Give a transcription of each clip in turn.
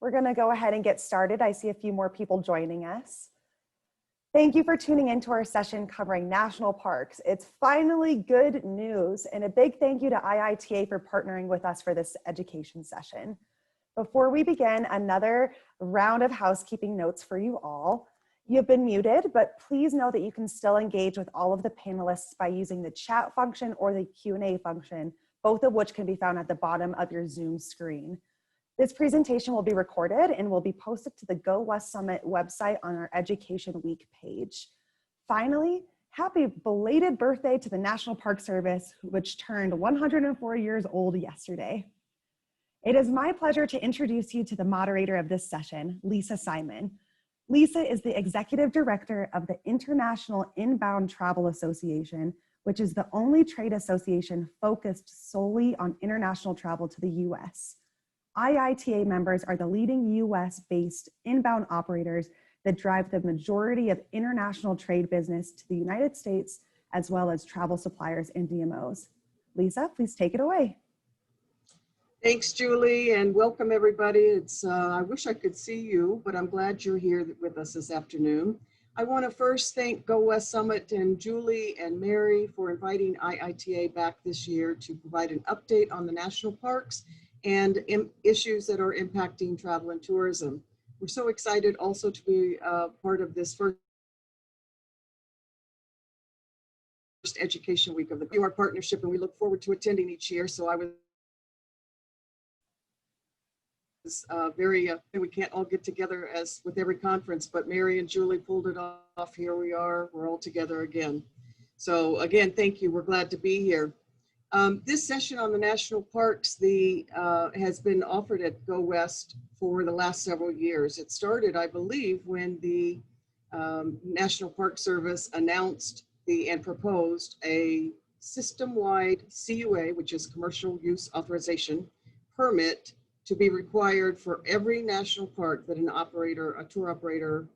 We're going to go ahead and get started. I see a few more people joining us. Thank you for tuning into our session covering national parks. It's finally good news, and a big thank you to IITA for partnering with us for this education session. Before we begin, another round of housekeeping notes for you all. You've been muted, but please know that you can still engage with all of the panelists by using the chat function or the Q&A function, both of which can be found at the bottom of your Zoom screen. This presentation will be recorded and will be posted to the Go West Summit website on our Education Week page. Finally, happy belated birthday to the National Park Service, which turned 104 years old yesterday. It is my pleasure to introduce you to the moderator of this session, Lisa Simon. Lisa is the Executive Director of the International Inbound Travel Association, which is the only trade association focused solely on international travel to the US. IITA members are the leading US-based inbound operators that drive the majority of international trade business to the United States, as well as travel suppliers and DMOs. Lisa, please take it away. Thanks, Julie, and welcome everybody. I wish I could see you, but I'm glad you're here with us this afternoon. I want to first thank Go West Summit and Julie and Mary for inviting IITA back this year to provide an update on the national parks and issues that are impacting travel and tourism. We're so excited also to be part of this first education week of the QR partnership, and we look forward to attending each year. So I was we can't all get together as with every conference, but Mary and Julie pulled it off. Here we are, we're all together again. So again, thank you, we're glad to be here. This session on the national parks has been offered at Go West for the last several years. It started, I believe, when the National Park Service announced and proposed a system-wide CUA, which is commercial use authorization permit, to be required for every national park that a tour operator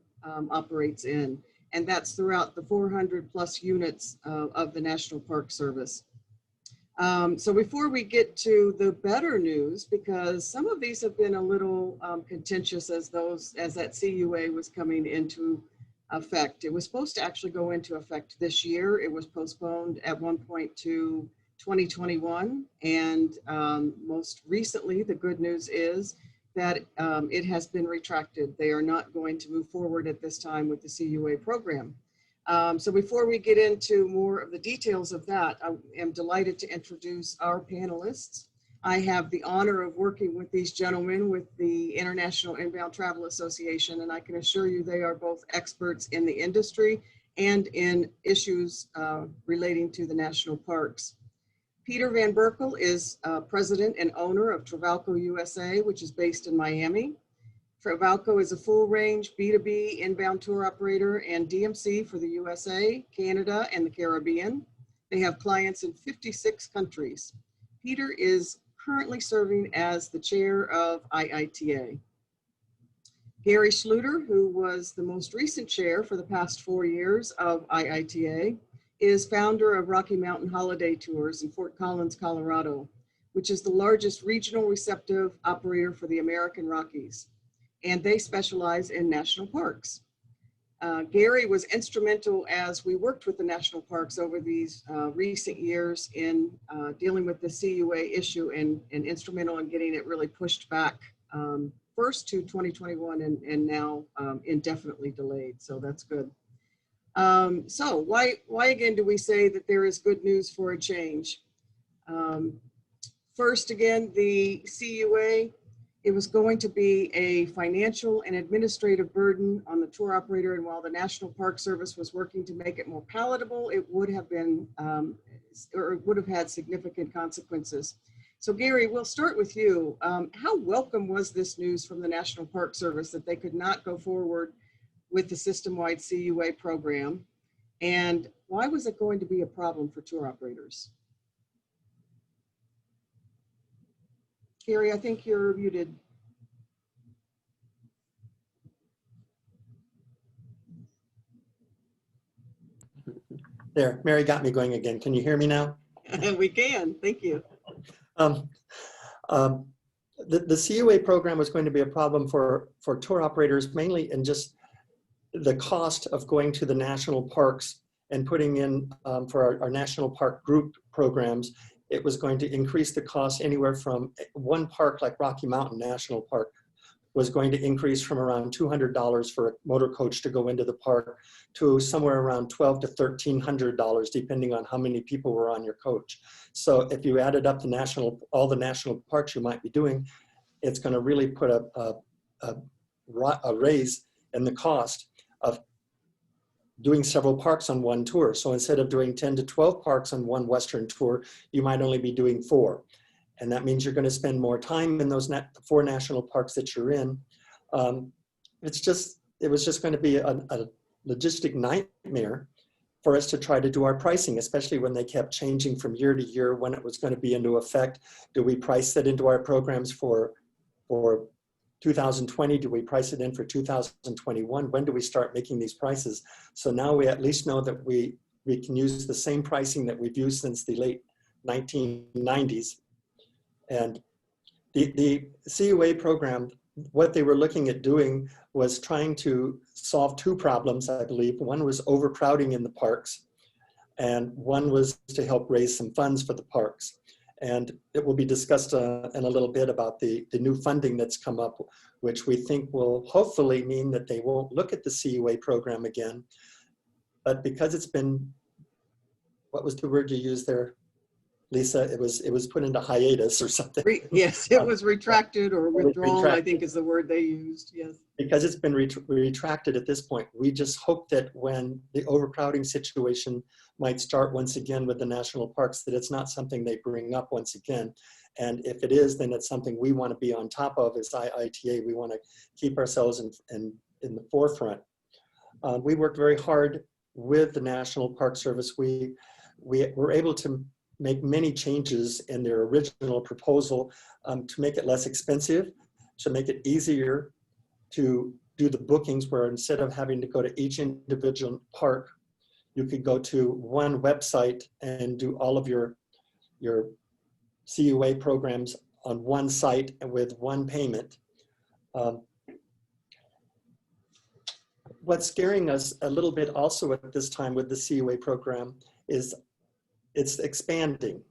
operates in. And that's throughout the 400 plus units of the National Park Service. So before we get to the better news, because some of these have been a little contentious as that CUA was coming into effect. It was supposed to actually go into effect this year. It was postponed at one point to 2021. And most recently, the good news is that it has been retracted. They are not going to move forward at this time with the CUA program. So before we get into more of the details of that, I am delighted to introduce our panelists. I have the honor of working with these gentlemen with the International Inbound Travel Association, and I can assure you they are both experts in the industry and in issues relating to the national parks. Peter Van Berkel is president and owner of Travalco USA, which is based in Miami. Travalco is a full-range B2B inbound tour operator and DMC for the USA, Canada, and the Caribbean. They have clients in 56 countries. Peter is currently serving as the chair of IITA. Gary Schluter, who was the most recent chair for the past 4 years of IITA, is founder of Rocky Mountain Holiday Tours in Fort Collins, Colorado, which is the largest regional receptive operator for the American Rockies. And they specialize in national parks. Gary was instrumental as we worked with the national parks over these recent years in dealing with the CUA issue and instrumental in getting it really pushed back first to 2021 and now indefinitely delayed, so that's good. So why again do we say that there is good news for a change? First, again, the CUA, it was going to be a financial and administrative burden on the tour operator, and while the National Park Service was working to make it more palatable, it would have been, or it would have had significant consequences. So Gary, we'll start with you. How welcome was this news from the National Park Service that they could not go forward with the system-wide CUA program? And why was it going to be a problem for tour operators? Gary, I think you're muted. There, Mary got me going again. Can you hear me now? We can, thank you. the CUA program was going to be a problem for tour operators, mainly in just the cost of going to the national parks and putting in for our national park group programs. It was going to increase the cost anywhere from one park like Rocky Mountain National Park was going to increase from around $200 for a motor coach to go into the park to somewhere around $1,200 to $1,300, depending on how many people were on your coach. So if you added up all the national parks you might be doing, it's going to really put a raise in the cost of doing several parks on one tour. So instead of doing 10 to 12 parks on one Western tour, you might only be doing 4. And that means you're going to spend more time in those 4 national parks that you're in. It was just going to be a logistic nightmare for us to try to do our pricing, especially when they kept changing from year to year when it was going to be into effect. Do we price that into our programs for 2020? Do we price it in for 2021? When do we start making these prices? So now we at least know that we can use the same pricing that we've used since the late 1990s. And the CUA program, what they were looking at doing was trying to solve 2 problems, I believe. One was overcrowding in the parks, and one was to help raise some funds for the parks. And it will be discussed in a little bit about the new funding that's come up, which we think will hopefully mean that they won't look at the CUA program again. But because it's been, what was the word you used there, Lisa? It was put into hiatus or something. Yes, it was retracted or withdrawn, I think is the word they used, yes. Because it's been retracted at this point, we just hope that when the overcrowding situation might start once again with the national parks, that it's not something they bring up once again. And if it is, then it's something we want to be on top of as IITA. We want to keep ourselves in the forefront. We worked very hard with the National Park Service. We were able to make many changes in their original proposal to make it less expensive, to make it easier to do the bookings, where instead of having to go to each individual park, you could go to one website and do all of your CUA programs on one site and with one payment. What's scaring us a little bit also at this time with the CUA program is it's expanding,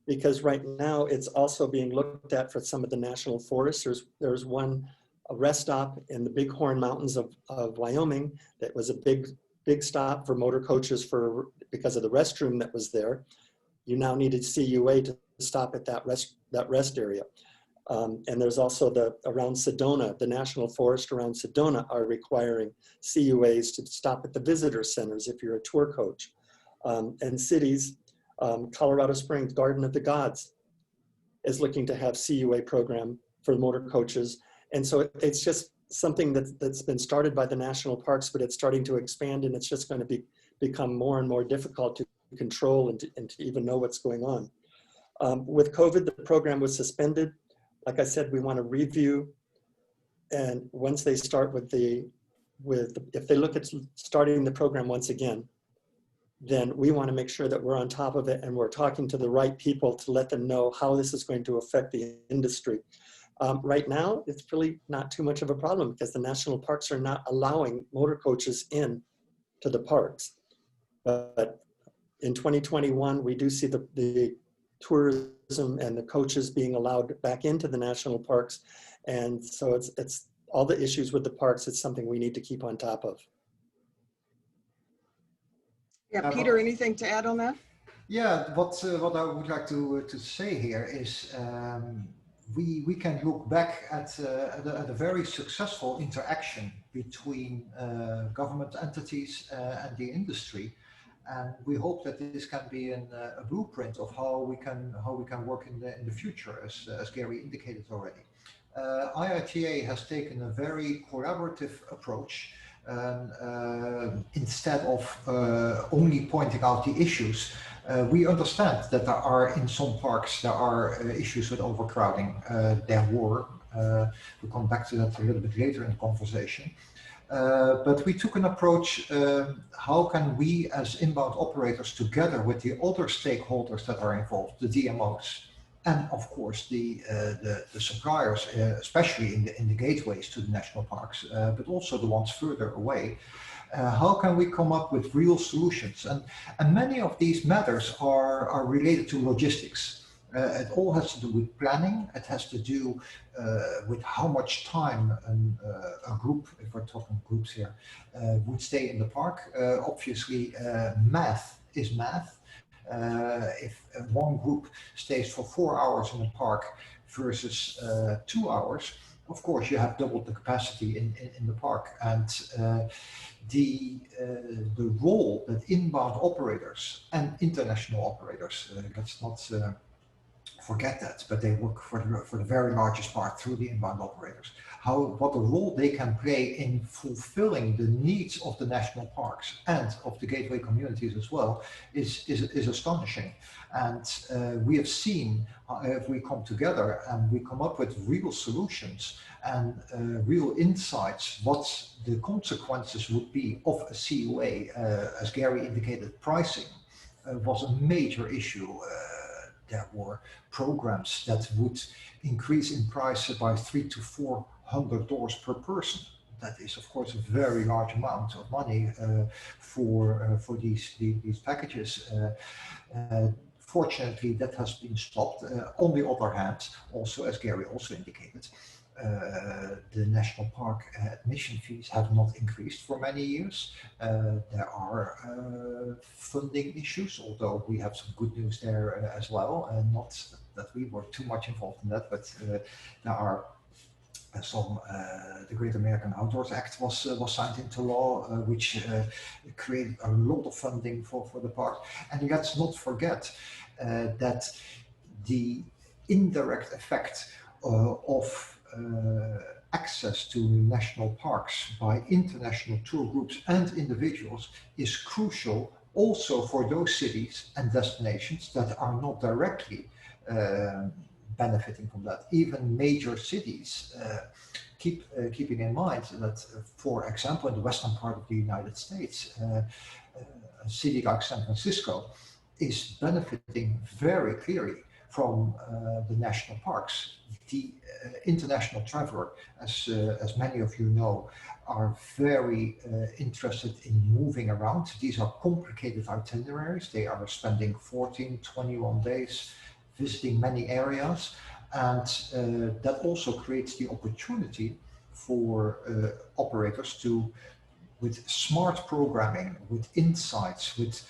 because right now it's also being looked at for some of the national forests. There's one rest stop in the Bighorn Mountains of Wyoming that was a big stop for motor coaches because of the restroom that was there. You now needed CUA to stop at that rest area. And there's also around Sedona, the National Forest around Sedona are requiring CUAs to stop at the visitor centers if you're a tour coach. And cities, Colorado Springs, Garden of the Gods is looking to have CUA program for motor coaches. And so it's just something that's been started by the national parks, but it's starting to expand, and it's just going to become more and more difficult to control and to even know what's going on. With COVID, the program was suspended. Like I said, we want to review, and once they start if they look at starting the program once again, then we want to make sure that we're on top of it and we're talking to the right people to let them know how this is going to affect the industry. Right now, it's really not too much of a problem because the national parks are not allowing motor coaches in to the parks. But in 2021, we do see the tourism and the coaches being allowed back into the national parks. And so it's all the issues with the parks. It's something we need to keep on top of. Yeah, Peter, anything to add on that? Yeah, what I would like to say here is we can look back at a very successful interaction between government entities and the industry, and we hope that this can be a blueprint of how we can work in the future, as Gary indicated already. IITA has taken a very collaborative approach. Instead of only pointing out the issues, we understand that in some parks there are issues with overcrowding. We'll come back to that a little bit later in the conversation. But we took an approach, how can we as inbound operators, together with the other stakeholders that are involved, the DMOs, and of course the suppliers, especially in the gateways to the national parks, but also the ones further away. How can we come up with real solutions? And many of these matters are related to logistics. It all has to do with planning. It has to do with how much time a group, if we're talking groups here, would stay in the park. Obviously, math is math. If one group stays for 4 hours in the park versus 2 hours, of course you have doubled the capacity in the park. And the role that inbound operators and international operators, let's not forget that, but they work for the very largest part through the inbound operators. What a role they can play in fulfilling the needs of the national parks and of the gateway communities as well is astonishing. And we have seen if we come together and we come up with real solutions and real insights, what the consequences would be of a COA. As Gary indicated, pricing was a major issue. There were programs that would increase in price by $300 to $400 per person. That is, of course, a very large amount of money for these packages. Fortunately, that has been stopped. On the other hand, also, as Gary also indicated, the national park admission fees have not increased for many years. There are funding issues, although we have some good news there as well. Not that we were too much involved in that, but there are some. The Great American Outdoors Act was signed into law, which created a lot of funding for the park. And let's not forget that the indirect effect of access to national parks by international tour groups and individuals is crucial also for those cities and destinations that are not directly benefiting from that. Even major cities, keeping in mind that, for example, in the western part of the United States, a city like San Francisco is benefiting very clearly from the national parks. The international traveler, as many of you know, are very interested in moving around. These are complicated itineraries. They are spending 14, 21 days visiting many areas. And that also creates the opportunity for operators to, with smart programming, with insights, with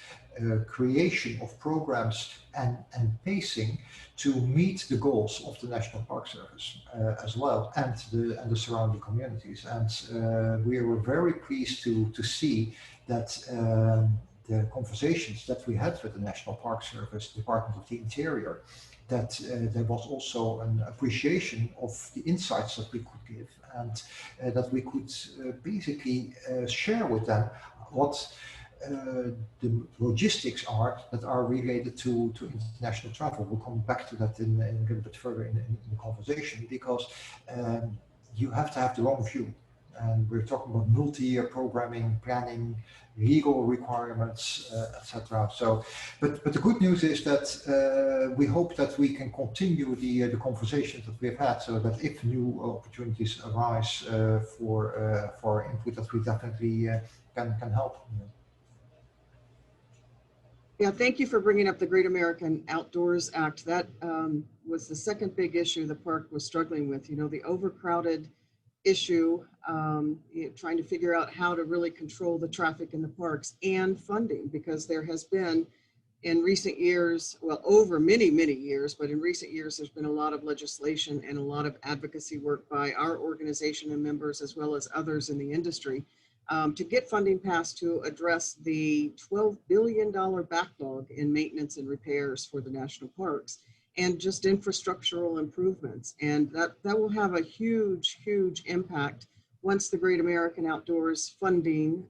creation of programs and pacing, to meet the goals of the National Park Service as well, and the surrounding communities. And we were very pleased to see that the conversations that we had with the National Park Service, Department of the Interior, that there was also an appreciation of the insights that we could give, and that we could basically share with them what the logistics are that are related to international travel. We'll come back to that in a little bit further in the conversation, because you have to have the wrong view. And we're talking about multi-year programming, planning, legal requirements, etc. So, but the good news is that we hope that we can continue the conversations that we've had, so that if new opportunities arise for input, that we definitely can help. Yeah, thank you for bringing up the Great American Outdoors Act. That was the second big issue the park was struggling with. You know, the overcrowded issue, trying to figure out how to really control the traffic in the parks, and funding, because there has been in recent years, well, over many, many years, but in recent years, there's been a lot of legislation and a lot of advocacy work by our organization and members, as well as others in the industry, to get funding passed to address the $12 billion backlog in maintenance and repairs for the national parks, and just infrastructural improvements. And that will have a huge, huge impact once the Great American Outdoors funding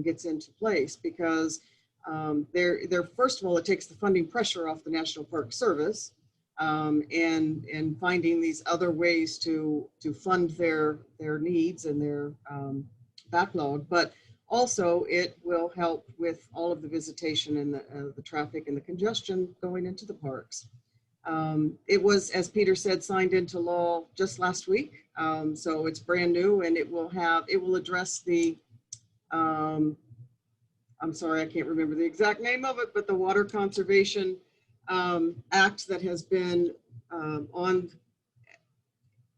gets into place, because first of all, it takes the funding pressure off the National Park Service, and finding these other ways to fund their needs and their backlog, but also it will help with all of the visitation and the traffic and the congestion going into the parks. It was, as Peter said, signed into law just last week. So it's brand new, and it will address the, I'm sorry, I can't remember the exact name of it, but the Water Conservation Act that has been on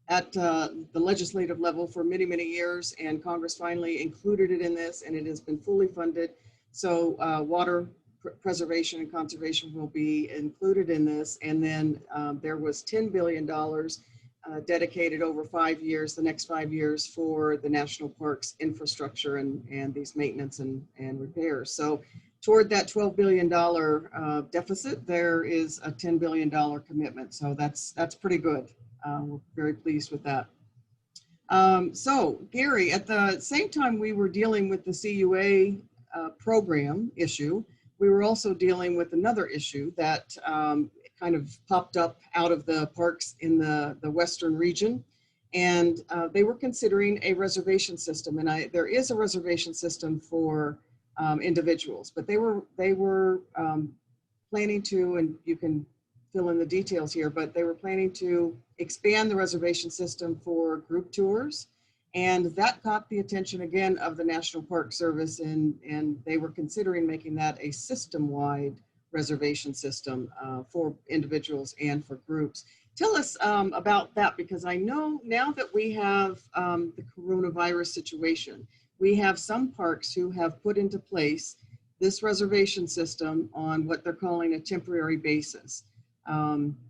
at the legislative level for many, many years, and Congress finally included it in this, and it has been fully funded. So water preservation and conservation will be included in this. And then there was $10 billion dedicated over 5 years, the next 5 years, for the national parks infrastructure and these maintenance and repairs. So toward that $12 billion deficit, there is a $10 billion commitment. So that's pretty good. We're very pleased with that. So Gary, at the same time we were dealing with the CUA program issue, we were also dealing with another issue that kind of popped up out of the parks in the Western region. And they were considering a reservation system. And there is a reservation system for individuals, but they were planning to, and you can fill in the details here, but they were planning to expand the reservation system for group tours. And that caught the attention again of the National Park Service, and they were considering making that a system-wide reservation system for individuals and for groups. Tell us about that, because I know now that we have the coronavirus situation, we have some parks who have put into place this reservation system on what they're calling a temporary basis.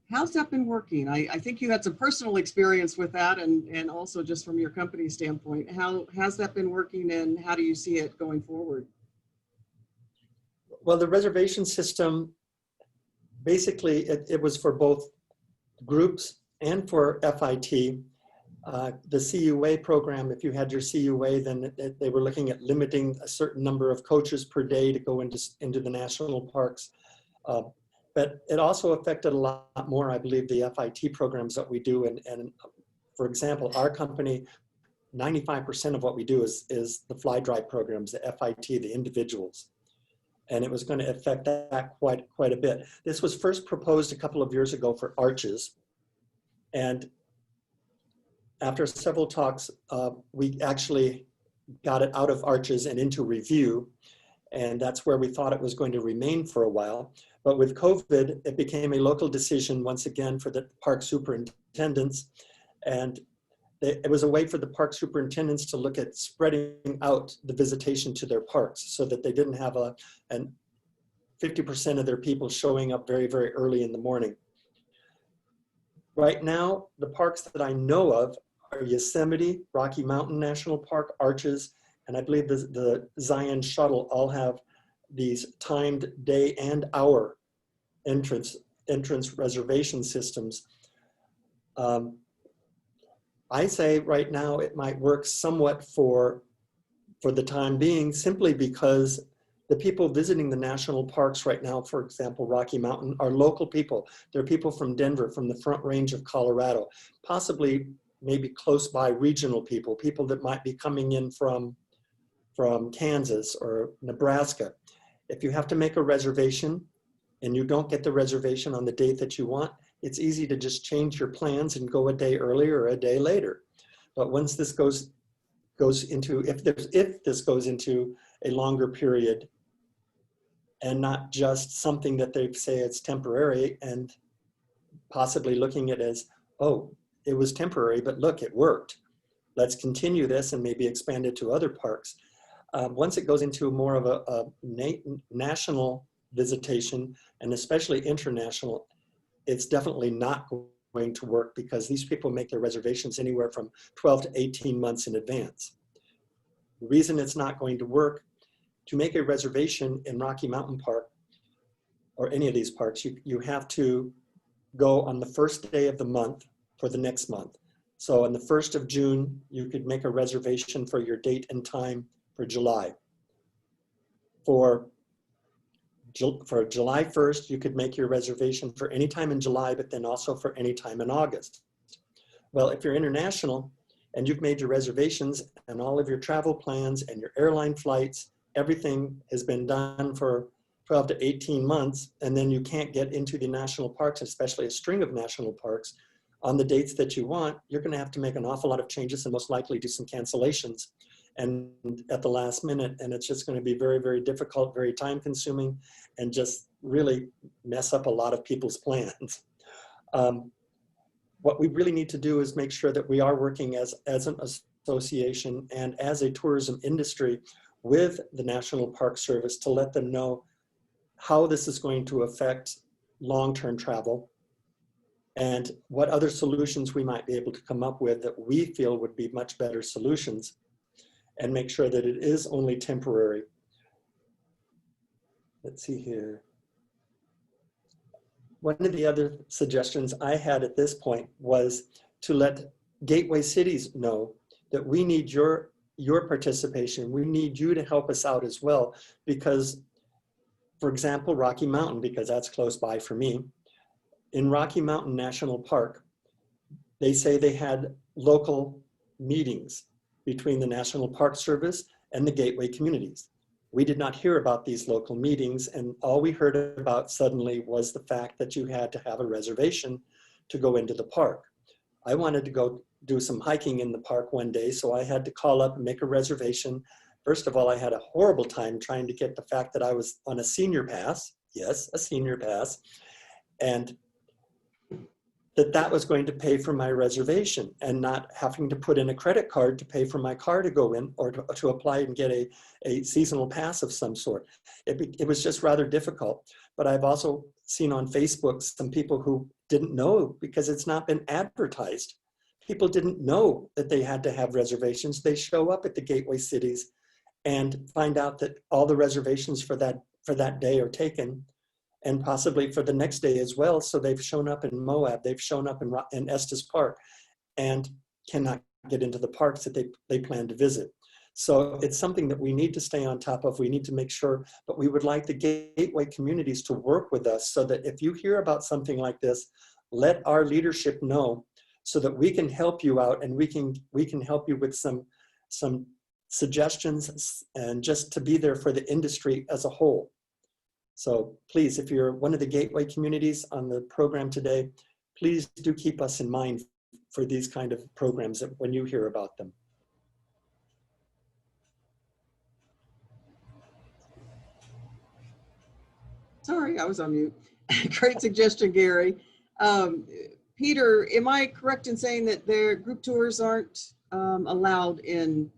How's that been working? I think you had some personal experience with that, and also just from your company standpoint. How has that been working, and how do you see it going forward? Well, the reservation system, basically, it was for both groups and for FIT. The CUA program, if you had your CUA, then they were looking at limiting a certain number of coaches per day to go into the national parks. But it also affected a lot more, I believe, the FIT programs that we do. And for example, our company, 95% of what we do is the fly dry programs, the FIT, the individuals. And it was going to affect that quite a bit. This was first proposed a couple of years ago for arches. And after several talks, we actually got it out of arches and into review. And that's where we thought it was going to remain for a while. But with COVID, it became a local decision once again for the park superintendents. And it was a way for the park superintendents to look at spreading out the visitation to their parks so that they didn't have 50% of their people showing up very, very early in the morning. Right now, the parks that I know of are Yosemite, Rocky Mountain National Park, Arches, and I believe the Zion Shuttle all have these timed day and hour entrance reservation systems. I say right now it might work somewhat for the time being, simply because the people visiting the national parks right now, for example, Rocky Mountain, are local people. They're people from Denver, from the Front Range of Colorado, possibly maybe close by regional people that might be coming in from Kansas or Nebraska. If you have to make a reservation and you don't get the reservation on the date that you want, it's easy to just change your plans and go a day earlier or a day later. But once this goes into, if this goes into a longer period and not just something that they say it's temporary, and possibly looking at it as, oh, it was temporary, but look, it worked. Let's continue this and maybe expand it to other parks. Once it goes into more of a national visitation, and especially international, it's definitely not going to work, because these people make their reservations anywhere from 12 to 18 months in advance. The reason it's not going to work, to make a reservation in Rocky Mountain Park or any of these parks, you have to go on the first day of the month for the next month. So on the 1st of June, you could make a reservation for your date and time for July. For July 1st, you could make your reservation for any time in July, but then also for any time in August. Well, if you're international and you've made your reservations and all of your travel plans and your airline flights, everything has been done for 12 to 18 months, and then you can't get into the national parks, especially a string of national parks, on the dates that you want, you're going to have to make an awful lot of changes and most likely do some cancellations and at the last minute. And it's just going to be very, very difficult, very time consuming, and just really mess up a lot of people's plans. What we really need to do is make sure that we are working as an association and as a tourism industry with the National Park Service to let them know how this is going to affect long-term travel and what other solutions we might be able to come up with that we feel would be much better solutions, and make sure that it is only temporary. Let's see here. One of the other suggestions I had at this point was to let gateway cities know that we need your participation. We need you to help us out as well, because, for example, Rocky Mountain, because that's close by for me, in Rocky Mountain National Park, they say they had local meetings between the National Park Service and the gateway communities. We did not hear about these local meetings, and all we heard about suddenly was the fact that you had to have a reservation to go into the park. I wanted to go do some hiking in the park one day, so I had to call up and make a reservation. First of all, I had a horrible time trying to get the fact that I was on a senior pass, yes, a senior pass, and that was going to pay for my reservation and not having to put in a credit card to pay for my car to go in or to apply and get a seasonal pass of some sort. It was just rather difficult. But I've also seen on Facebook some people who didn't know because it's not been advertised. People didn't know that they had to have reservations. They show up at the gateway cities and find out that all the reservations for that day are taken, and possibly for the next day as well. So they've shown up in Moab, they've shown up in Estes Park, and cannot get into the parks that they plan to visit. So it's something that we need to stay on top of. We need to make sure, but we would like the gateway communities to work with us so that if you hear about something like this, let our leadership know so that we can help you out, and we can help you with some suggestions and just to be there for the industry as a whole. So please, if you're one of the gateway communities on the program today, please do keep us in mind for these kind of programs when you hear about them. Sorry, I was on mute. Great suggestion, Gary. Peter, am I correct in saying that their group tours aren't allowed to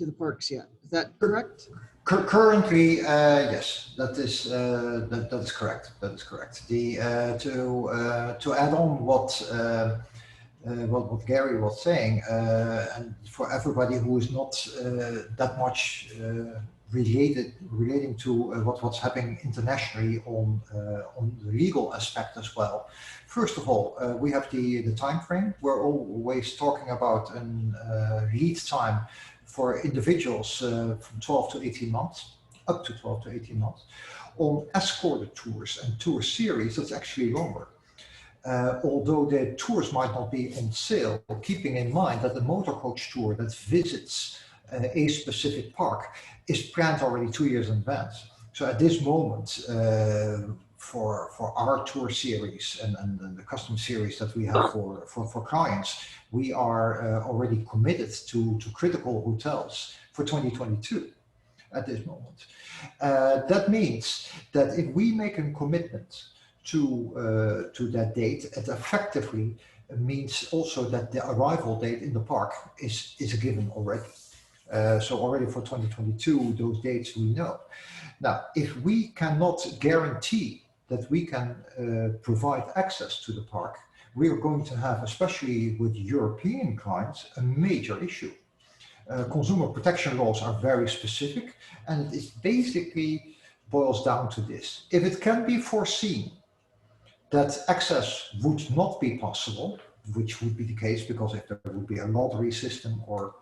the parks yet? Is that correct? Currently, yes, that is correct. That is correct. To add on what Gary was saying, and for everybody who is not that much relating to what's happening internationally on the legal aspect as well. First of all, we have the time frame. We're always talking about a lead time for individuals from 12 to 18 months, up to 12 to 18 months. On escorted tours and tour series, it's actually longer. Although the tours might not be on sale, keeping in mind that the motor coach tour that visits a specific park is planned already 2 years in advance. So at this moment, for our tour series and the custom series that we have for clients, we are already committed to critical hotels for 2022 at this moment. That means that if we make a commitment to that date, it effectively means also that the arrival date in the park is a given already. So already for 2022, those dates we know. Now, if we cannot guarantee that we can provide access to the park, we are going to have, especially with European clients, a major issue. Consumer protection laws are very specific, and it basically boils down to this. If it can be foreseen that access would not be possible, which would be the case because if there would be a lottery system or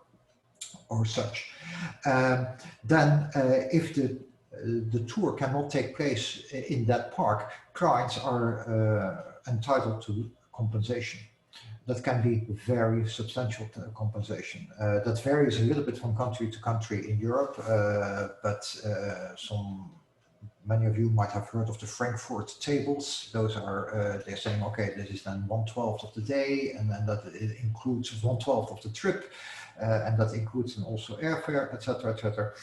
such, then if the tour cannot take place in that park, clients are entitled to compensation. That can be very substantial compensation. That varies a little bit from country to country in Europe, but some many of you might have heard of the Frankfurt tables. Those are, they're saying, okay, this is then 1/12 of the day, and then that it includes 1/12 of the trip, and that includes then also airfare, etc., etc.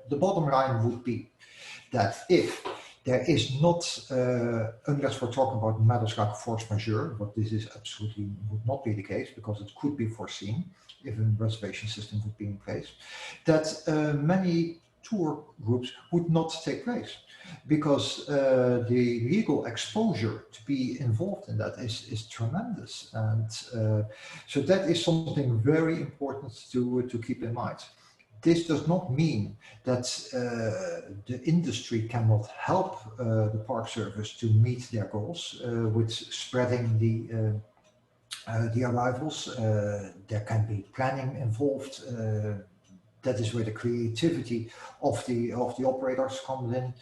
The bottom line would be that if there is not, unless we're talking about matters like force majeure, but this is absolutely would not be the case because it could be foreseen if a reservation system would be in place, that many tour groups would not take place because the legal exposure to be involved in that is tremendous. And so that is something very important to keep in mind. This does not mean that the industry cannot help the Park Service to meet their goals with spreading the arrivals. There can be planning involved. That is where the creativity of the operators comes in.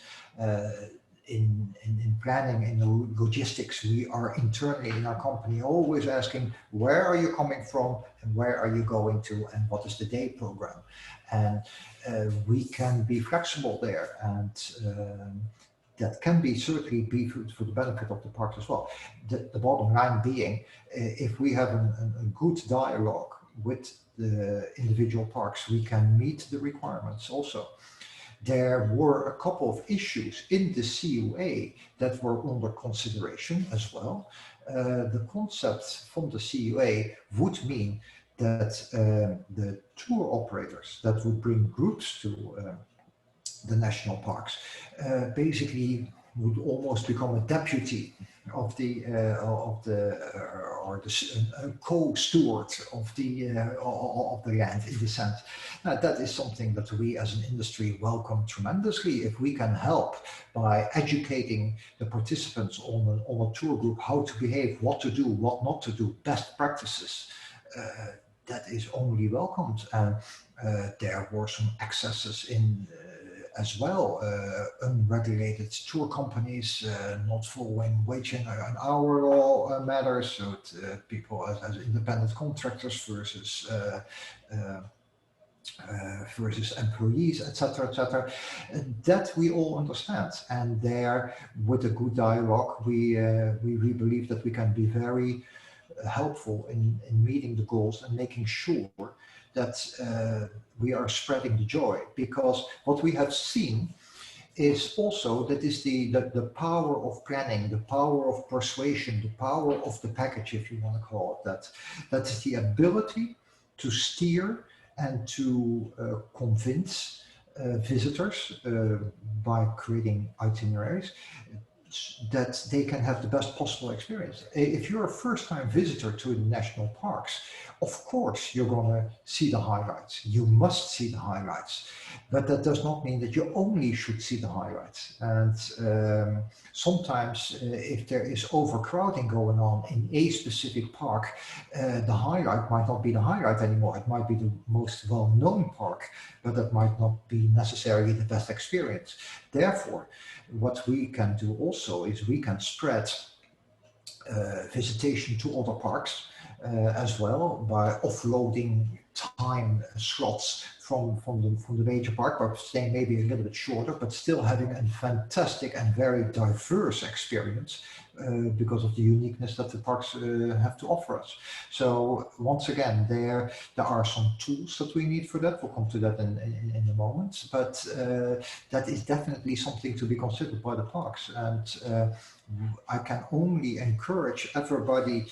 In planning, in the logistics, we are internally in our company always asking, where are you coming from and where are you going to and what is the day program? And we can be flexible there, and that can be certainly be for the benefit of the parks as well. The bottom line being, if we have a good dialogue with the individual parks, we can meet the requirements also. There were a couple of issues in the CUA that were under consideration as well. The concept from the CUA would mean that the tour operators that would bring groups to the national parks basically would almost become a deputy of the co-steward of the land, in the sense. Now, that is something that we as an industry welcome tremendously. If we can help by educating the participants on a tour group how to behave, what to do, what not to do, best practices, that is only welcomed. And there were some excesses in as well, unregulated tour companies not following wage and hour law matters, so people as independent contractors versus employees, etc., etc. That we all understand, and there, with a good dialogue, we believe that we can be very helpful in meeting the goals and making sure that we are spreading the joy, because what we have seen is also that is the power of planning, the power of persuasion, the power of the package, if you want to call it that. That's the ability to steer and to convince visitors by creating itineraries that they can have the best possible experience. If you're a first-time visitor to the national parks, of course you're going to see the highlights. You must see the highlights, but that does not mean that you only should see the highlights. And sometimes if there is overcrowding going on in a specific park, the highlight might not be the highlight anymore. It might be the most well-known park, but that might not be necessarily the best experience. Therefore, what we can do also is we can spread visitation to other parks as well by offloading time slots from the major park, but staying maybe a little bit shorter, but still having a fantastic and very diverse experience because of the uniqueness that the parks have to offer us. So once again, there are some tools that we need for that. We'll come to that in a moment, but that is definitely something to be considered by the parks. And I can only encourage everybody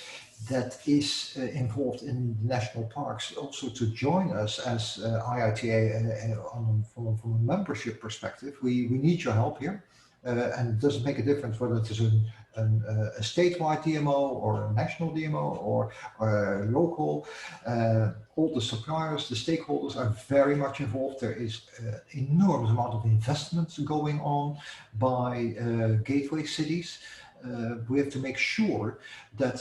that is involved in the national parks also to join us as IITA from a membership perspective. We need your help here, and it doesn't make a difference whether it is a statewide DMO or a national DMO or local. All the suppliers, the stakeholders are very much involved. There is an enormous amount of investments going on by gateway cities. We have to make sure that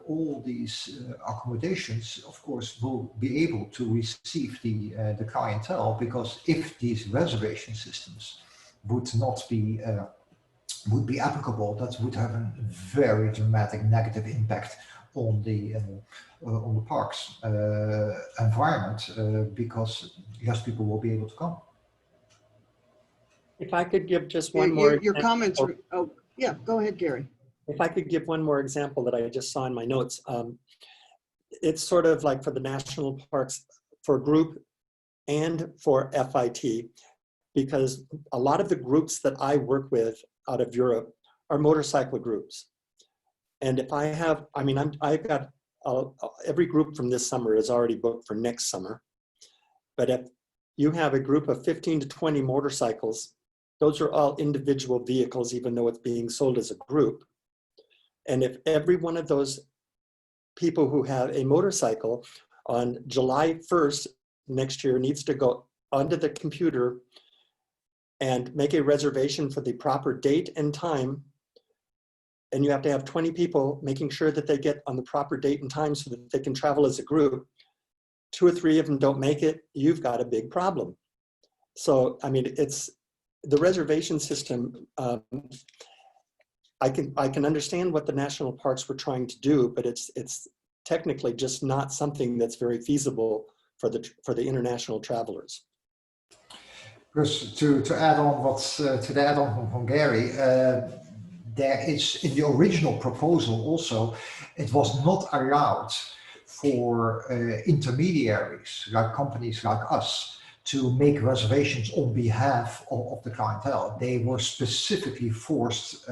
all these accommodations, of course, will be able to receive the clientele, because if these reservation systems would not be would be applicable, that would have a very dramatic negative impact on the parks environment, because less people will be able to come. If I could give just one more Your example. comments are, oh, yeah, go ahead, Gary. If I could give one more example that I just saw in my notes. It's sort of like for the national parks for group and for FIT, because a lot of the groups that I work with out of Europe are motorcycle groups. And if I have, I mean, I've got every group from this summer is already booked for next summer. But if you have a group of 15 to 20 motorcycles, those are all individual vehicles, even though it's being sold as a group. And if every one of those people who have a motorcycle on July 1st next year needs to go onto the computer and make a reservation for the proper date and time, and you have to have 20 people making sure that they get on the proper date and time so that they can travel as a group, 2 or 3 of them don't make it, you've got a big problem. So, I mean, it's the reservation system. I can understand what the national parks were trying to do, but it's technically just not something that's very feasible for the international travelers. Because to add on to the add-on from Gary, there is in the original proposal also, it was not allowed for intermediaries like companies like us to make reservations on behalf of the clientele. They were specifically forced,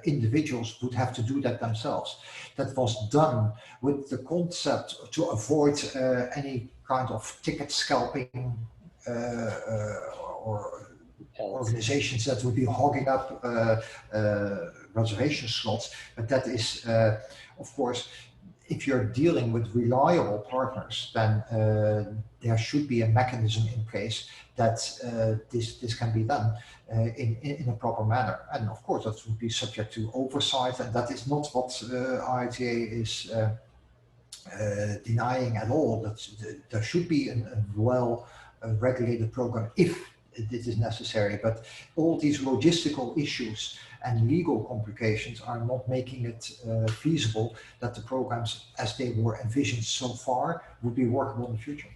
individuals would have to do that themselves. That was done with the concept to avoid any kind of ticket scalping or organizations that would be hogging up reservation slots. But that is, of course, if you're dealing with reliable partners, then there should be a mechanism in place that this can be done in a proper manner. And of course, that would be subject to oversight, and that is not what IATA is denying at all. That there should be a well-regulated program if this is necessary, but all these logistical issues and legal complications are not making it feasible that the programs as they were envisioned so far would be workable in the future.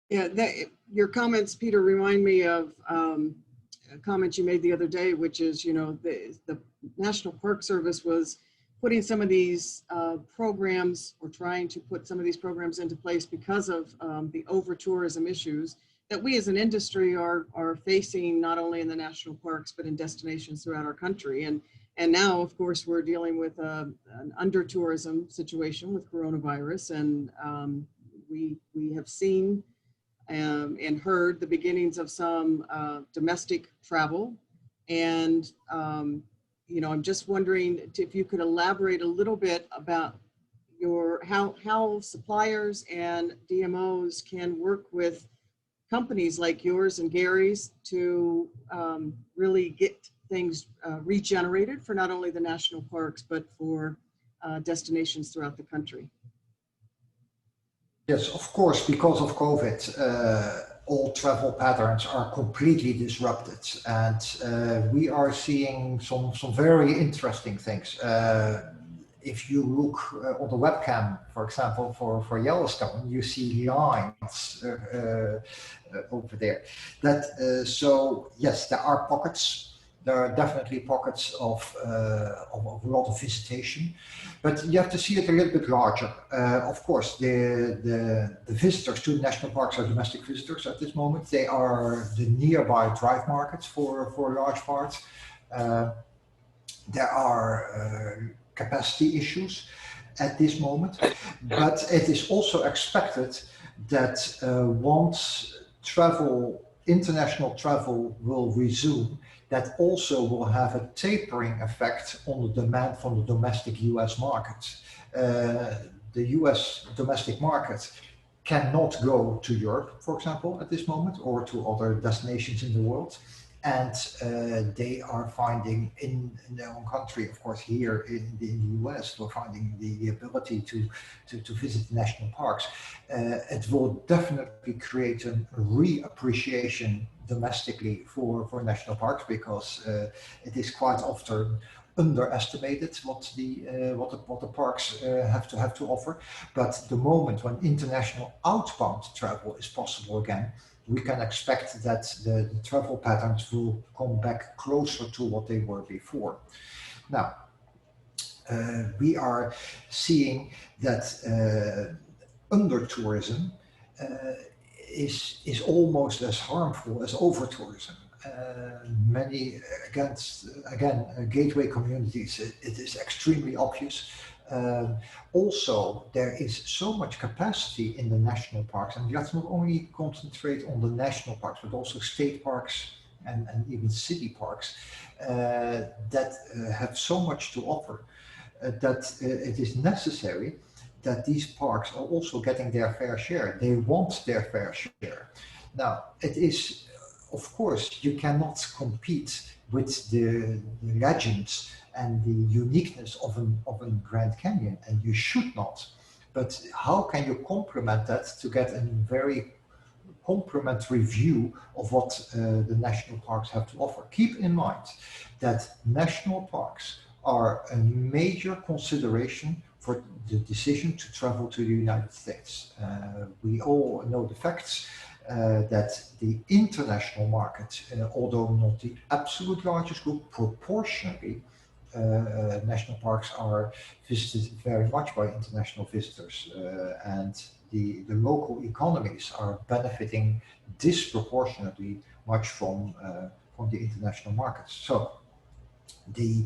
Yeah, your comments, Peter, remind me of a comment you made the other day, which is, you know, the National Park Service was putting some of these programs, or trying to put some of these programs into place because of the over-tourism issues that we as an industry are facing, not only in the national parks, but in destinations throughout our country. And now, of course, we're dealing with an under-tourism situation with coronavirus. And we have seen and heard the beginnings of some domestic travel. And you know, I'm just wondering if you could elaborate a little bit about how suppliers and DMOs can work with companies like yours and Gary's to really get things regenerated for not only the national parks, but for destinations throughout the country. Yes, of course, because of COVID, all travel patterns are completely disrupted, and we are seeing some very interesting things. If you look on the webcam, for example, for Yellowstone, you see lines over there. So yes, there are pockets. There are definitely pockets of a lot of visitation, but you have to see it a little bit larger. Of course, the visitors to the national parks are domestic visitors at this moment. They are the nearby drive markets for large parts. There are capacity issues at this moment, but it is also expected that once international travel will resume, that also will have a tapering effect on the demand from the domestic US market. The US domestic market cannot go to Europe, for example, at this moment, or to other destinations in the world. And they are finding in their own country, of course, here in the US, we're finding the ability to visit national parks. It will definitely create a reappreciation domestically for national parks, because it is quite often underestimated what the parks have to offer. But the moment when international outbound travel is possible again, we can expect that the travel patterns will come back closer to what they were before. Now, we are seeing that under tourism is almost as harmful as over tourism. Many gateway communities, it is extremely obvious. Also, there is so much capacity in the national parks, and let's not only concentrate on the national parks, but also state parks and even city parks that have so much to offer that it is necessary that these parks are also getting their fair share. They want their fair share. Now, it is, of course, you cannot compete with the legends and the uniqueness of a Grand Canyon, and you should not. But how can you complement that to get a very complementary view of what the national parks have to offer? Keep in mind that national parks are a major consideration for the decision to travel to the United States. We all know the facts that the international market, although not the absolute largest group, proportionally, national parks are visited very much by international visitors, and the local economies are benefiting disproportionately much from the international markets. So the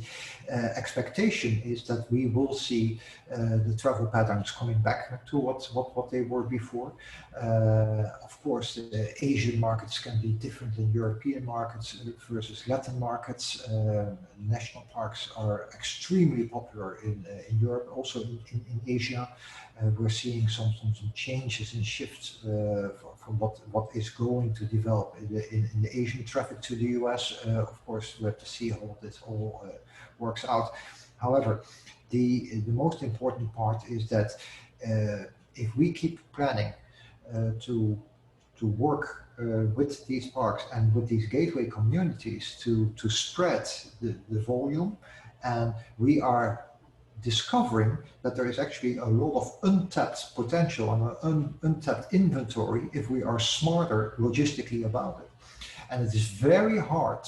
expectation is that we will see the travel patterns coming back to what they were before. Of course, the Asian markets can be different than European markets versus Latin markets. National parks are extremely popular in Europe, also in Asia. We're seeing some changes and shifts from what is going to develop in the Asian traffic to the US. Of course, we have to see how this all works out. However, the most important part is that if we keep planning to work with these parks and with these gateway communities to spread the volume, and we are discovering that there is actually a lot of untapped potential and an untapped inventory if we are smarter logistically about it. And it is very hard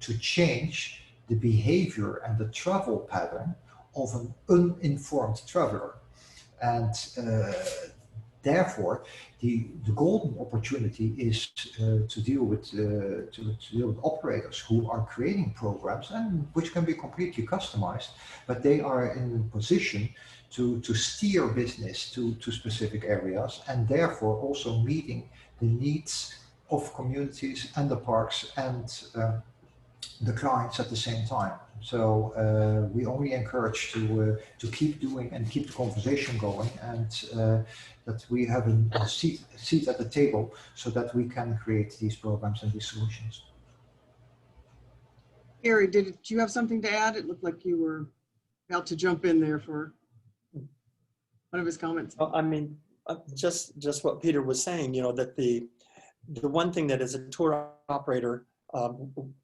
to change the behavior and the travel pattern of an uninformed traveler. And therefore, the golden opportunity is to deal with operators who are creating programs and which can be completely customized, but they are in a position to steer business to specific areas, and therefore also meeting the needs of communities and the parks and the clients at the same time. So we only encourage to keep doing and keep the conversation going, and that we have a seat at the table so that we can create these programs and these solutions. Gary, do you have something to add? It looked like you were about to jump in there for one of his comments. Well, I mean, just what Peter was saying, you know, that the one thing that as a tour operator,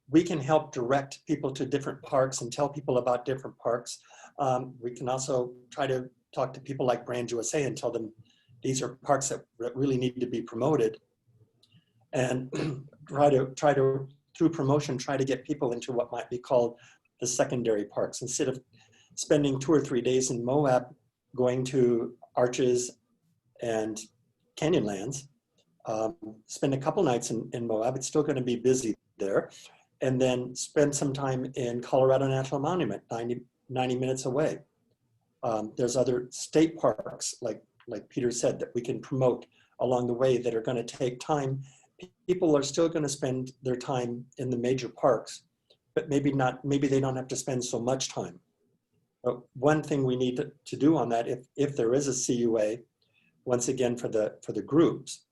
we can help direct people to different parks and tell people about different parks. We can also try to talk to people like Brand USA and tell them these are parks that really need to be promoted, and try to through promotion try to get people into what might be called the secondary parks. Instead of spending 2 or 3 days in Moab going to Arches and Canyonlands, spend a couple nights in Moab. It's still going to be busy there, and then spend some time in Colorado National Monument, 90 minutes away. There's other state parks, like Peter said, that we can promote along the way that are going to take time. People are still going to spend their time in the major parks, but maybe they don't have to spend so much time. But one thing we need to do on that, if there is a CUA, once again for the groups,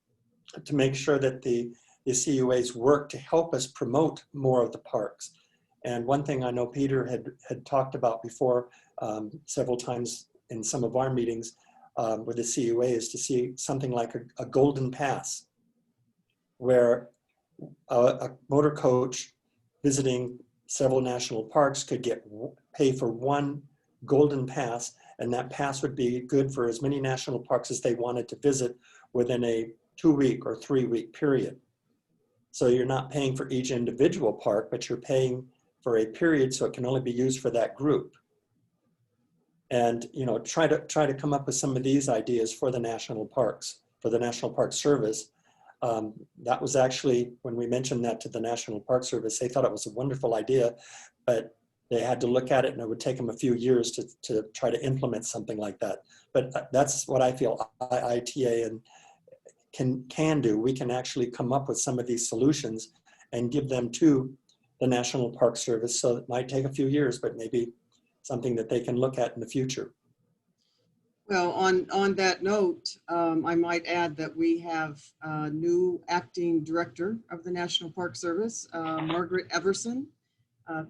to make sure that the CUAs work to help us promote more of the parks. And one thing I know Peter had talked about before several times in some of our meetings with the CUA is to see something like a golden pass, where a motor coach visiting several national parks could pay for one golden pass, and that pass would be good for as many national parks as they wanted to visit within a 2-week or 3-week period. So you're not paying for each individual park, but you're paying for a period, so it can only be used for that group. And try to come up with some of these ideas for the national parks, for the National Park Service. That was actually, when we mentioned that to the National Park Service, they thought it was a wonderful idea, but they had to look at it and it would take them a few years to try to implement something like that. But that's what I feel IITA and can do. We can actually come up with some of these solutions and give them to the National Park Service. So it might take a few years, but maybe something that they can look at in the future. Well, on that note, I might add that we have a new acting director of the National Park Service, Margaret Everson,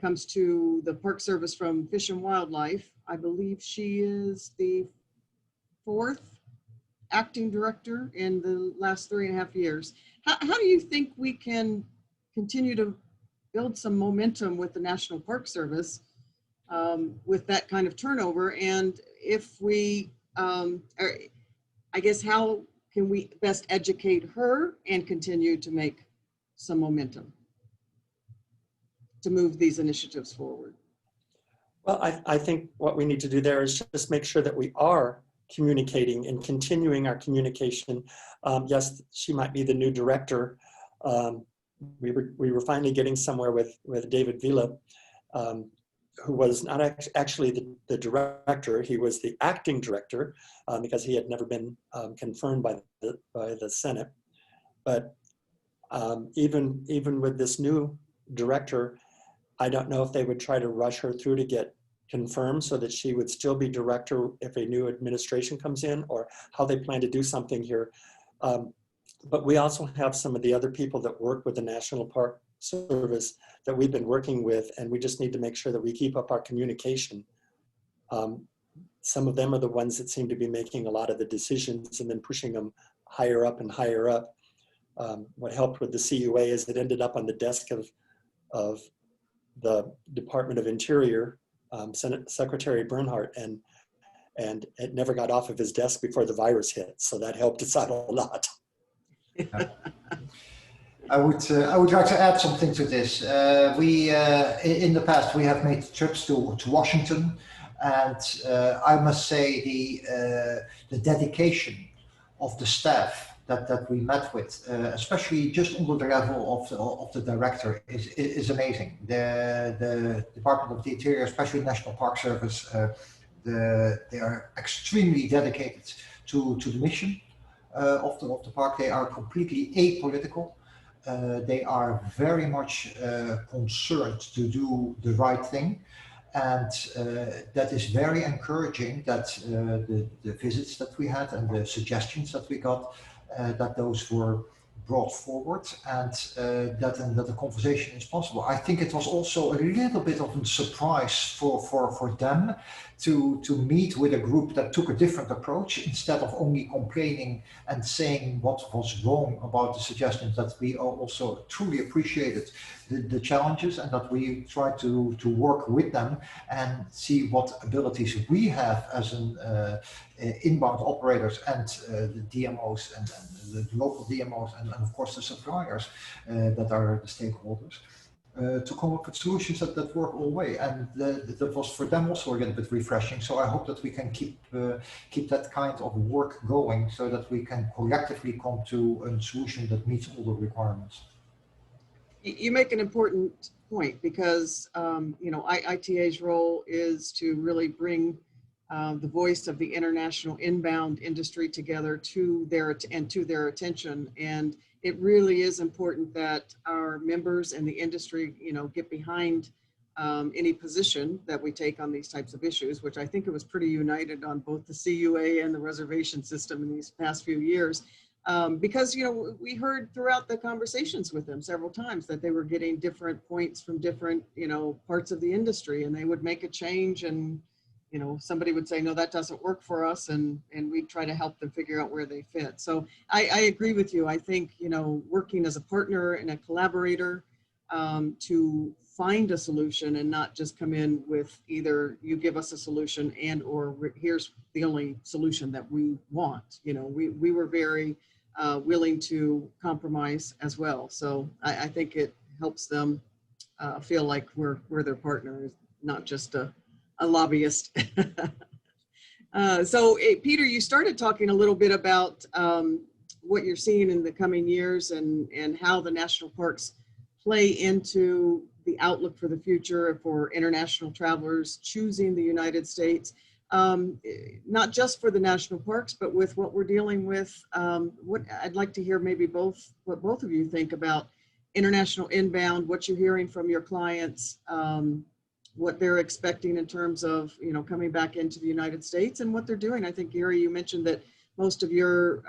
comes to the Park Service from Fish and Wildlife. I believe she is the 4th acting director in the last 3.5 years. How do you think we can continue to build some momentum with the National Park Service with that kind of turnover? And if we, I guess, how can we best educate her and continue to make some momentum to move these initiatives forward? Well, I think what we need to do there is just make sure that we are communicating and continuing our communication. Yes, she might be the new director. We were finally getting somewhere with David Vila, who was not actually the director. He was the acting director because he had never been confirmed by the Senate. But even with this new director, I don't know if they would try to rush her through to get confirmed so that she would still be director if a new administration comes in, or how they plan to do something here. But we also have some of the other people that work with the National Park Service that we've been working with, and we just need to make sure that we keep up our communication. Some of them are the ones that seem to be making a lot of the decisions and then pushing them higher up and higher up. What helped with the CUA is it ended up on the desk of the Department of Interior, Senate Secretary Bernhardt, and it never got off of his desk before the virus hit. So that helped us out a lot. I would like to add something to this. We in the past we have made trips to Washington, and I must say the dedication of the staff that we met with, especially just under the level of the director, is amazing. The Department of the Interior, especially National Park Service, they are extremely dedicated to the mission of the park. They are completely apolitical. They are very much concerned to do the right thing. And that is very encouraging that the visits that we had and the suggestions that we got, that those were brought forward, and that the conversation is possible. I think it was also a little bit of a surprise for them to meet with a group that took a different approach, instead of only complaining and saying what was wrong about the suggestions. That we also truly appreciated the challenges, and that we tried to work with them and see what abilities we have as an inbound operators and the DMOs and the local DMOs and of course the suppliers that are the stakeholders, to come up with solutions that work all the way. And that was for them also a little bit refreshing. So I hope that we can keep that kind of work going, so that we can collectively come to a solution that meets all the requirements. You make an important point, because IITA's role is to really bring the voice of the international inbound industry together to their attention. And it really is important that our members and the industry, get behind any position that we take on these types of issues, which I think it was pretty united on both the CUA and the reservation system in these past few years. Because, we heard throughout the conversations with them several times that they were getting different points from different, parts of the industry, and they would make a change, and, somebody would say, no, that doesn't work for us. And we try to help them figure out where they fit. So I agree with you. I think, working as a partner and a collaborator to find a solution, and not just come in with either you give us a solution and or here's the only solution that we want. We were very willing to compromise as well. So I think it helps them feel like we're their partner, not just a lobbyist. Peter, you started talking a little bit about what you're seeing in the coming years and how the national parks play into the outlook for the future for international travelers choosing the United States. Not just for the national parks, but with what we're dealing with. What I'd like to hear maybe what both of you think about international inbound, what you're hearing from your clients, what they're expecting in terms of, coming back into the United States and what they're doing. I think, Gary, you mentioned that most of your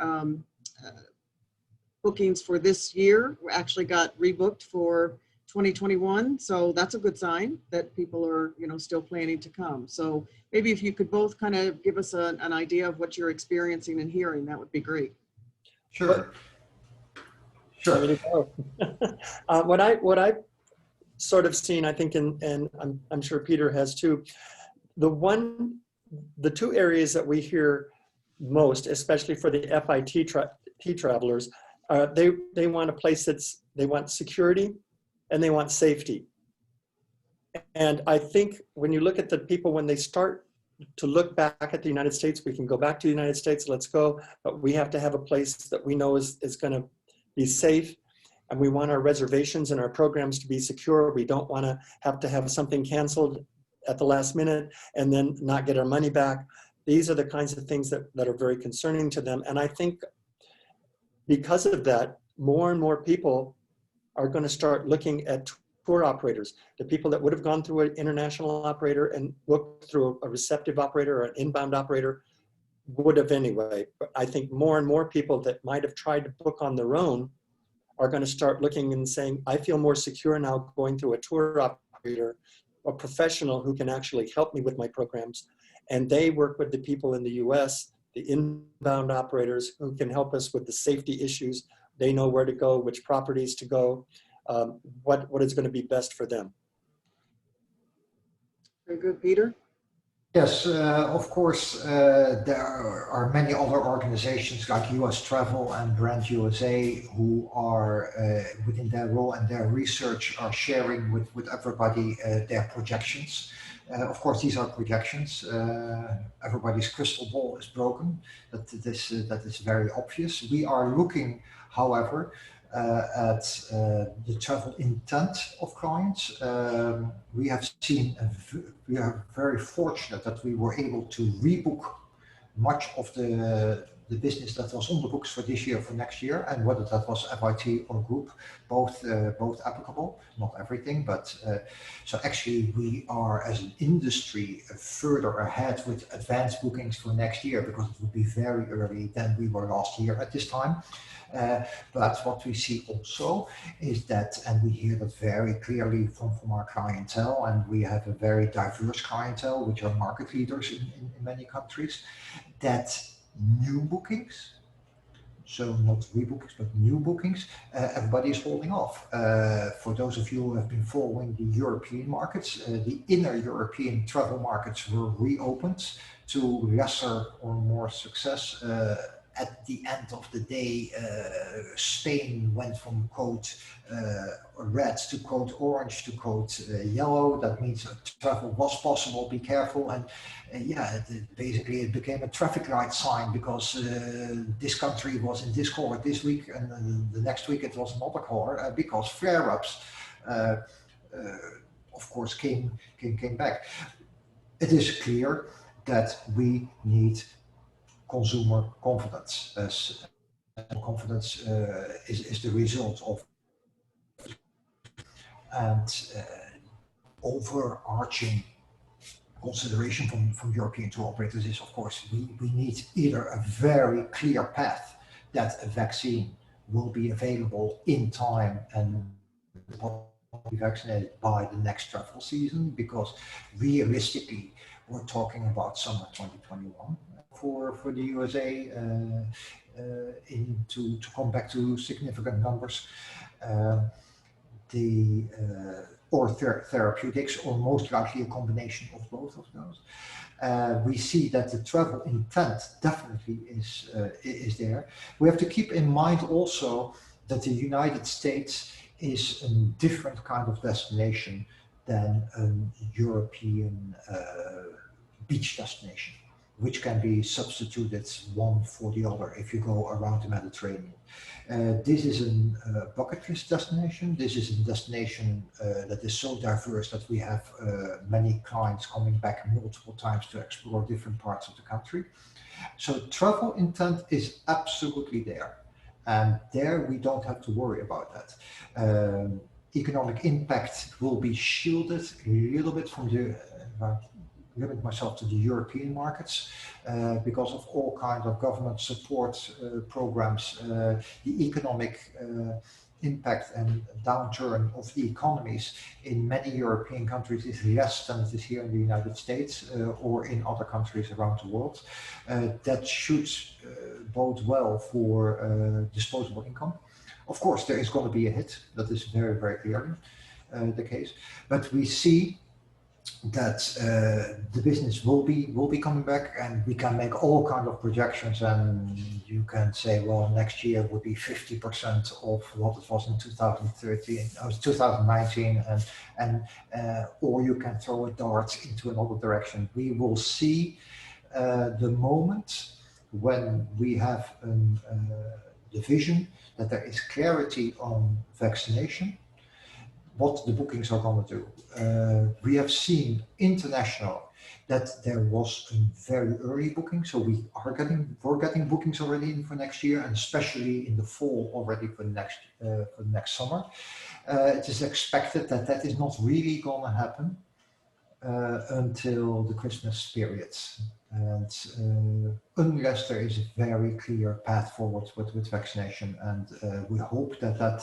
bookings for this year actually got rebooked for 2021. So that's a good sign that people are, still planning to come. So maybe if you could both kind of give us an idea of what you're experiencing and hearing, that would be great. Sure. Sure. Want me to go? What I sort of seen, I think, and I'm sure Peter has too, the two areas that we hear most, especially for the FIT travelers, they want a place they want security and they want safety. And I think when you look at the people, when they start to look back at the United States, we can go back to the United States, let's go, but we have to have a place that we know is going to be safe. And we want our reservations and our programs to be secure. We don't want to have something canceled at the last minute and then not get our money back. These are the kinds of things that are very concerning to them. And I think because of that, more and more people are going to start looking at tour operators. The people that would have gone through an international operator and booked through a receptive operator or an inbound operator would have anyway. But I think more and more people that might have tried to book on their own are going to start looking and saying, I feel more secure now going through a tour operator, a professional who can actually help me with my programs. And they work with the people in the US, the inbound operators who can help us with the safety issues. They know where to go, which properties to go, what is going to be best for them. Very good, Peter. Yes, of course, there are many other organizations like US Travel and Brand USA who are within their role and their research are sharing with everybody their projections. Of course, these are projections. Everybody's crystal ball is broken. That is very obvious. We are looking, however, at the travel intent of clients. We have seen, we are very fortunate that we were able to rebook much of the business that was on the books for this year, for next year, and whether that was FIT or group, both applicable, not everything, but so actually we are as an industry further ahead with advanced bookings for next year because it would be very early than we were last year at this time. But what we see also is that, and we hear that very clearly from our clientele, and we have a very diverse clientele, which are market leaders in many countries, that new bookings, so not rebookings, but new bookings, everybody is holding off. For those of you who have been following the European markets, the inner European travel markets were reopened to lesser or more success. At the end of the day, Spain went from code red to code orange to code yellow. That means travel was possible, be careful. And basically it became a traffic light sign because this country was in this color this week and the next week it was another color because flare-ups, of course, came back. It is clear that we need consumer confidence. As confidence is the result of and overarching consideration from European tour operators is, of course, we need either a very clear path that a vaccine will be available in time and be vaccinated by the next travel season, because realistically we're talking about summer 2021 for the USA to come back to significant numbers. or therapeutics, or most likely a combination of both of those. We see that the travel intent definitely is there. We have to keep in mind also that the United States is a different kind of destination than a European beach destination, which can be substituted one for the other if you go around the Mediterranean. This is a bucket list destination. This is a destination that is so diverse that we have many clients coming back multiple times to explore different parts of the country. So travel intent is absolutely there. And there we don't have to worry about that. Economic impact will be shielded a little bit from the limit myself to the European markets because of all kinds of government support programs. The economic impact and downturn of the economies in many European countries is less than it is here in the United States or in other countries around the world. That should bode well for disposable income. Of course, there is going to be a hit. That is very, very clearly the case. But we see that the business will be coming back, and we can make all kinds of projections, and you can say, well, next year would be 50% of what it was in 2013 or 2019, and or you can throw a dart into another direction. We will see the moment when we have the vision that there is clarity on vaccination, what the bookings are going to do. We have seen international that there was a very early booking, so we're getting bookings already for next year, and especially in the fall already for next summer. It is expected that that is not really going to happen until the Christmas periods. And unless there is a very clear path forward with vaccination, and we hope that that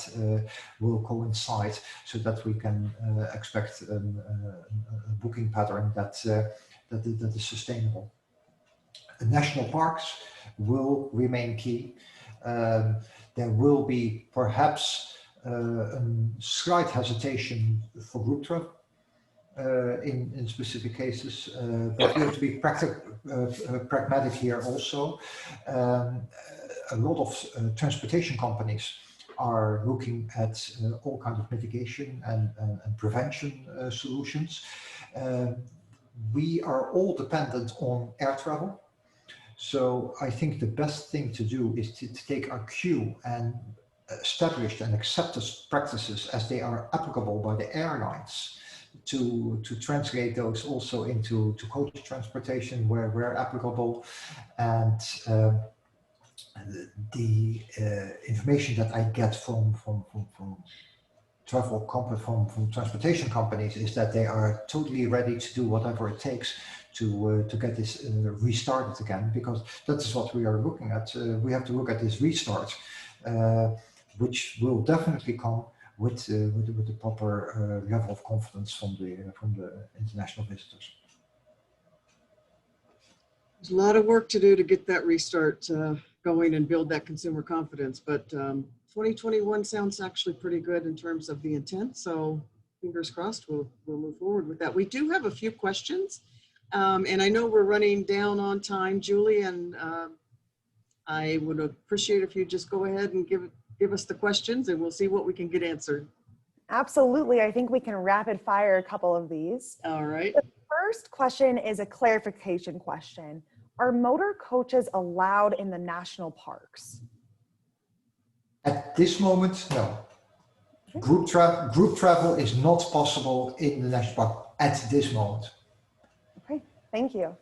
will coincide so that we can expect a booking pattern that is sustainable. National parks will remain key. There will be perhaps a slight hesitation for group travel. In specific cases, but we have to be pragmatic here also. A lot of transportation companies are looking at all kinds of mitigation and prevention solutions. We are all dependent on air travel. So I think the best thing to do is to take our cue and established and accepted practices as they are applicable by the airlines, to translate those also into coach transportation where applicable. And the information that I get from transportation companies is that they are totally ready to do whatever it takes to get this restarted again, because that is what we are looking at. We have to look at this restart, which will definitely come with the proper level of confidence from the international visitors. There's a lot of work to do to get that restart going and build that consumer confidence, but 2021 sounds actually pretty good in terms of the intent, so fingers crossed we'll move forward with that. We do have a few questions, and I know we're running down on time, Julie, and I would appreciate if you just go ahead and give us the questions, and we'll see what we can get answered. Absolutely. I think we can rapid fire a couple of these. All right. The first question is a clarification question. Are motor coaches allowed in the national parks? At this moment, no. Group travel is not possible in the national park at this moment. Okay, thank you.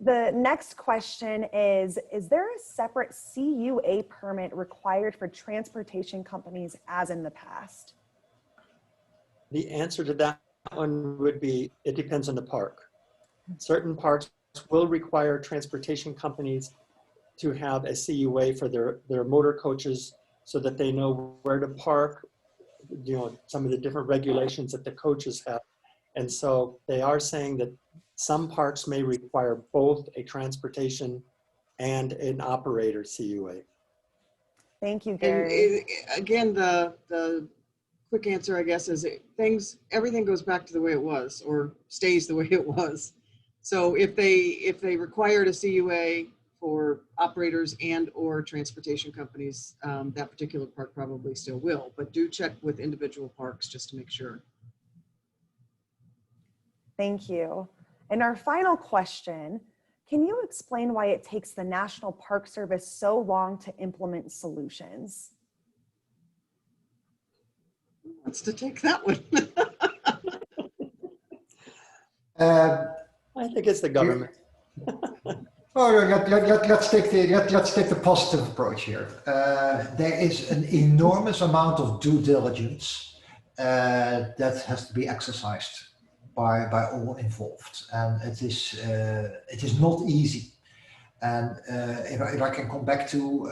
The next question is there a separate CUA permit required for transportation companies as in the past? The answer to that one would be, it depends on the park. Certain parks will require transportation companies to have a CUA for their motor coaches so that they know where to park, you know, some of the different regulations that the coaches have. And so they are saying that some parks may require both a transportation and an operator CUA. Thank you, Gary. And again, the quick answer, I guess, is everything goes back to the way it was or stays the way it was. So if they required a CUA for operators and or transportation companies, that particular park probably still will, but do check with individual parks just to make sure. Thank you. And our final question, can you explain why it takes the National Park Service so long to implement solutions? Who wants to take that one? I think it's the government. Let's take the positive approach here. There is an enormous amount of due diligence that has to be exercised by all involved, and it is not easy. And if I can come back to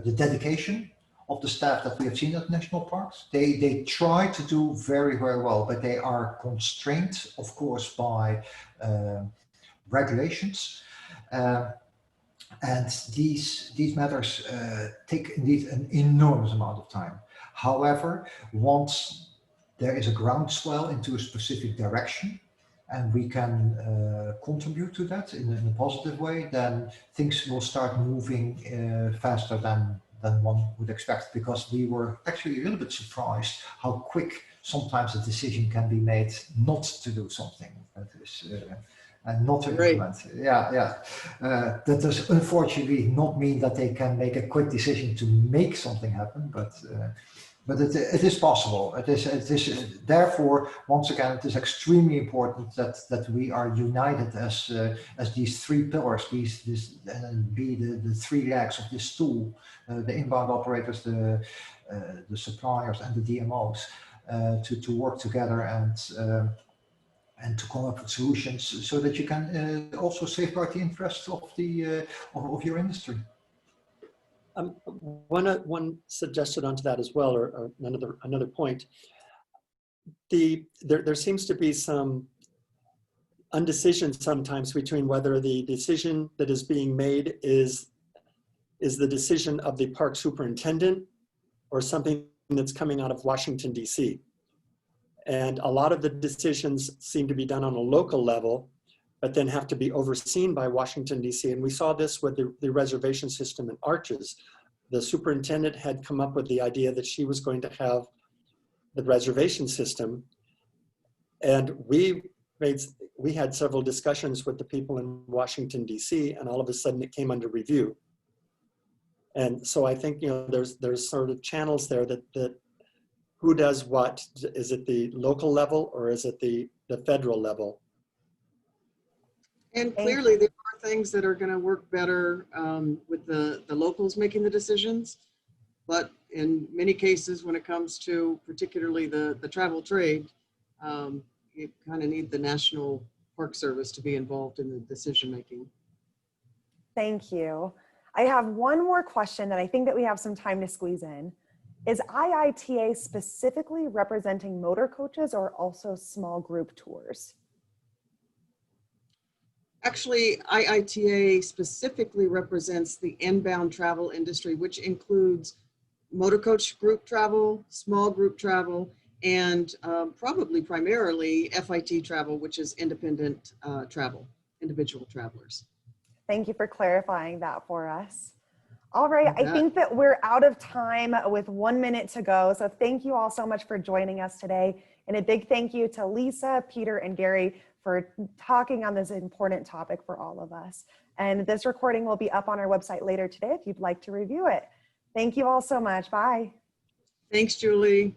the dedication of the staff that we have seen at national parks, they try to do very, very well, but they are constrained, of course, by regulations. And these matters take indeed an enormous amount of time. However, once there is a groundswell into a specific direction, and we can contribute to that in a positive way, then things will start moving faster than one would expect, because we were actually a little bit surprised how quick sometimes a decision can be made not to do something. That is, and not to implement. That does unfortunately not mean that they can make a quick decision to make something happen, but it is possible. It is therefore, once again, it is extremely important that we are united as these three pillars, be the three legs of this stool, the inbound operators, the suppliers, and the DMOs, to work together and to come up with solutions so that you can also safeguard the interests of your industry. One suggested onto that as well, or another point. There seems to be some undecision sometimes between whether the decision that is being made is the decision of the park superintendent or something that's coming out of Washington, D.C. And a lot of the decisions seem to be done on a local level, but then have to be overseen by Washington, D.C. And we saw this with the reservation system in Arches. The superintendent had come up with the idea that she was going to have the reservation system. And we had several discussions with the people in Washington, D.C., and all of a sudden it came under review. And so I think, there's sort of channels there that who does what? Is it the local level or is it the federal level? And clearly there are things that are going to work better with the locals making the decisions. But in many cases, when it comes to particularly the travel trade, you kind of need the National Park Service to be involved in the decision making. Thank you. I have one more question that I think that we have some time to squeeze in. Is IITA specifically representing motor coaches or also small group tours? Actually, IITA specifically represents the inbound travel industry, which includes motor coach group travel, small group travel, and probably primarily FIT travel, which is independent travel, individual travelers. Thank you for clarifying that for us. All right, I think that we're out of time with 1 minute to go. So thank you all so much for joining us today. And a big thank you to Lisa, Peter, and Gary for talking on this important topic for all of us. And this recording will be up on our website later today if you'd like to review it. Thank you all so much. Bye. Thanks, Julie.